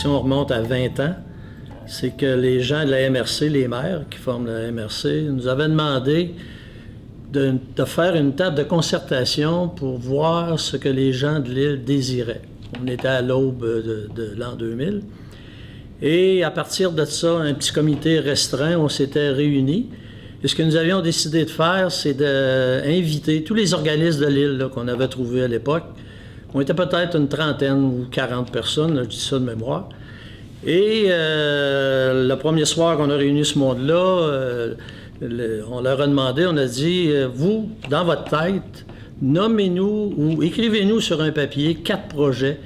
si on remonte à 20 ans, c'est que les gens de la MRC, les maires qui forment la MRC, nous avaient demandé de faire une table de concertation pour voir ce que les gens de l'île désiraient. On était à l'aube de l'an 2000. Et à partir de ça, un petit comité restreint, on s'était réunis. Et ce que nous avions décidé de faire, c'est d'inviter tous les organismes de l'île qu'on avait trouvés à l'époque. On était peut-être une trentaine ou 40 personnes, là, je dis ça de mémoire. Et le premier soir qu'on a réuni ce monde-là, on leur a demandé, on a dit, vous, dans votre tête, nommez-nous ou écrivez-nous sur un papier 4 projets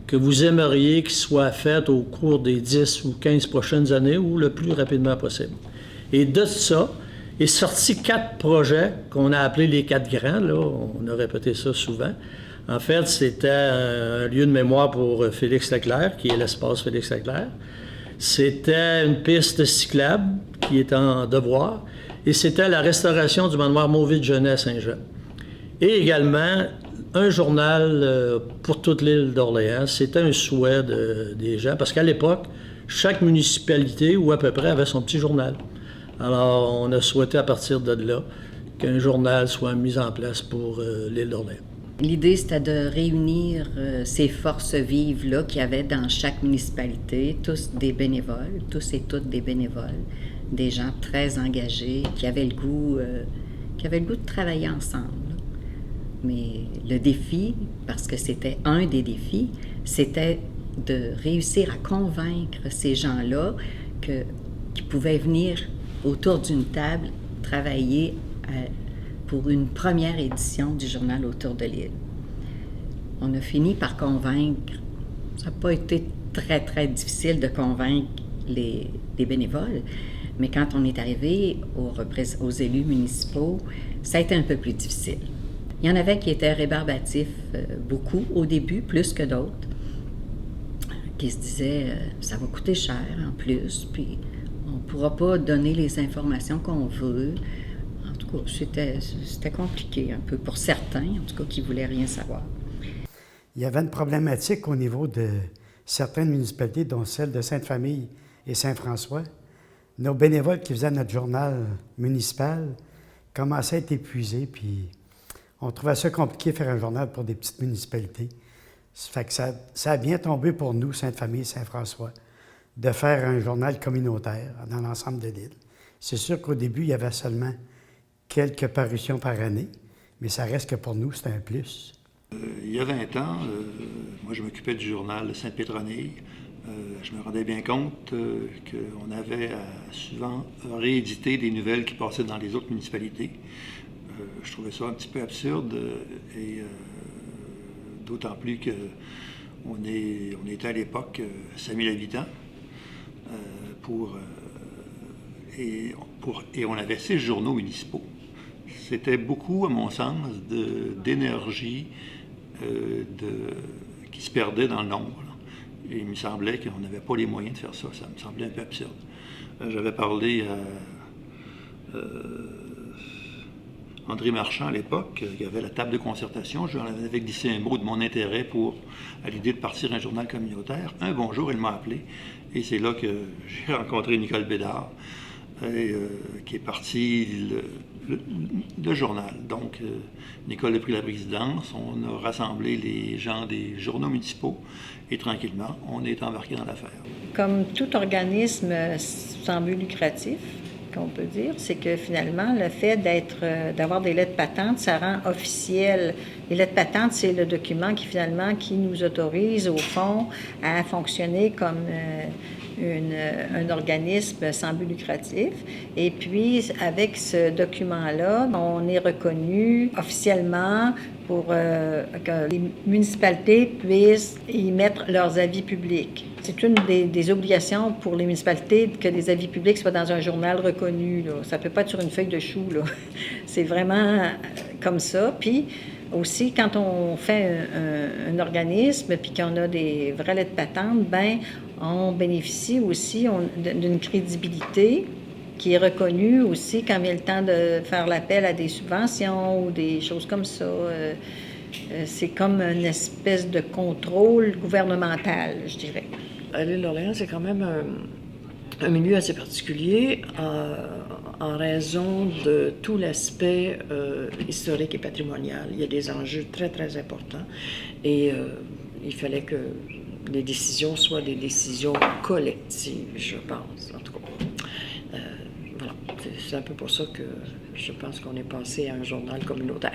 que vous aimeriez qu'ils soient faits au cours des 10 ou 15 prochaines années ou le plus rapidement possible. Et de ça est sorti 4 projets qu'on a appelés les 4 grands, là, on a répété ça souvent. En fait, c'était un lieu de mémoire pour Félix Leclerc, qui est l'espace Félix Leclerc. C'était une piste cyclable qui est en devoir. Et c'était la restauration du manoir Mauvid-Genet à Saint-Jean. Et également, un journal pour toute l'île d'Orléans. C'était un souhait des gens, parce qu'à l'époque, chaque municipalité, ou à peu près, avait son petit journal. Alors, on a souhaité, à partir de là, qu'un journal soit mis en place pour l'île d'Orléans. L'idée, c'était de réunir ces forces vives-là qu'il y avait dans chaque municipalité, tous des bénévoles, tous et toutes des bénévoles, des gens très engagés, qui avaient le goût de travailler ensemble. Mais le défi, parce que c'était un des défis, c'était de réussir à convaincre ces gens-là qu'ils pouvaient venir autour d'une table travailler pour une première édition du journal Autour de l'île. On a fini par convaincre, ça n'a pas été très, très difficile de convaincre les bénévoles, mais quand on est arrivé aux élus municipaux, ça a été un peu plus difficile. Il y en avait qui étaient rébarbatifs, beaucoup au début, plus que d'autres, qui se disaient ça va coûter cher en plus, puis on ne pourra pas donner les informations qu'on veut. En tout cas, c'était compliqué un peu pour certains, en tout cas, qui ne voulaient rien savoir. Il y avait une problématique au niveau de certaines municipalités, dont celle de Sainte-Famille et Saint-François. Nos bénévoles qui faisaient notre journal municipal commençaient à être épuisés, puis on trouvait ça compliqué de faire un journal pour des petites municipalités. Ça fait que ça a bien tombé pour nous, Sainte-Famille et Saint-François, de faire un journal communautaire dans l'ensemble de l'île. C'est sûr qu'au début, il y avait seulement quelques parutions par année, mais ça reste que pour nous, c'était un plus. Il y a 20 ans, moi je m'occupais du journal Sainte-Pétronille. Je me rendais bien compte qu'on avait souvent réédité des nouvelles qui passaient dans les autres municipalités. Je trouvais ça un petit peu absurde et d'autant plus qu'on était à l'époque 5000 habitants et on avait 6 journaux municipaux. C'était beaucoup, à mon sens, d'énergie qui se perdait dans le nombre. Et il me semblait qu'on n'avait pas les moyens de faire ça. Ça me semblait un peu absurde. J'avais parlé à André Marchand à l'époque, qui avait la table de concertation. Je lui avais glissé un mot de mon intérêt à l'idée de partir un journal communautaire. Un bon jour, il m'a appelé et c'est là que j'ai rencontré Nicole Bédard, qui est parti le journal. Donc, Nicole a pris la présidence, on a rassemblé les gens des journaux municipaux et tranquillement, on est embarqué dans l'affaire. Comme tout organisme sans but lucratif, qu'on peut dire, c'est que finalement, le fait d'avoir des lettres patentes, ça rend officiel. Les lettres patentes, c'est le document qui nous autorise, au fond, à fonctionner comme un organisme sans but lucratif. Et puis, avec ce document-là, on est reconnu officiellement pour que les municipalités puissent y mettre leurs avis publics. C'est une des obligations pour les municipalités que les avis publics soient dans un journal reconnu, là. Ça ne peut pas être sur une feuille de chou, là. C'est vraiment comme ça. Puis aussi, quand on fait un organisme puis qu'on a des vraies lettres patentes, ben on bénéficie aussi d'une crédibilité qui est reconnue aussi quand vient le temps de faire l'appel à des subventions ou des choses comme ça. C'est comme une espèce de contrôle gouvernemental, je dirais. À l'île d'Orléans, c'est quand même un milieu assez particulier en raison de tout l'aspect historique et patrimonial. Il y a des enjeux très, très importants et il fallait que les décisions soient des décisions collectives, je pense, en tout cas. Voilà. C'est un peu pour ça que je pense qu'on est passé à un journal communautaire.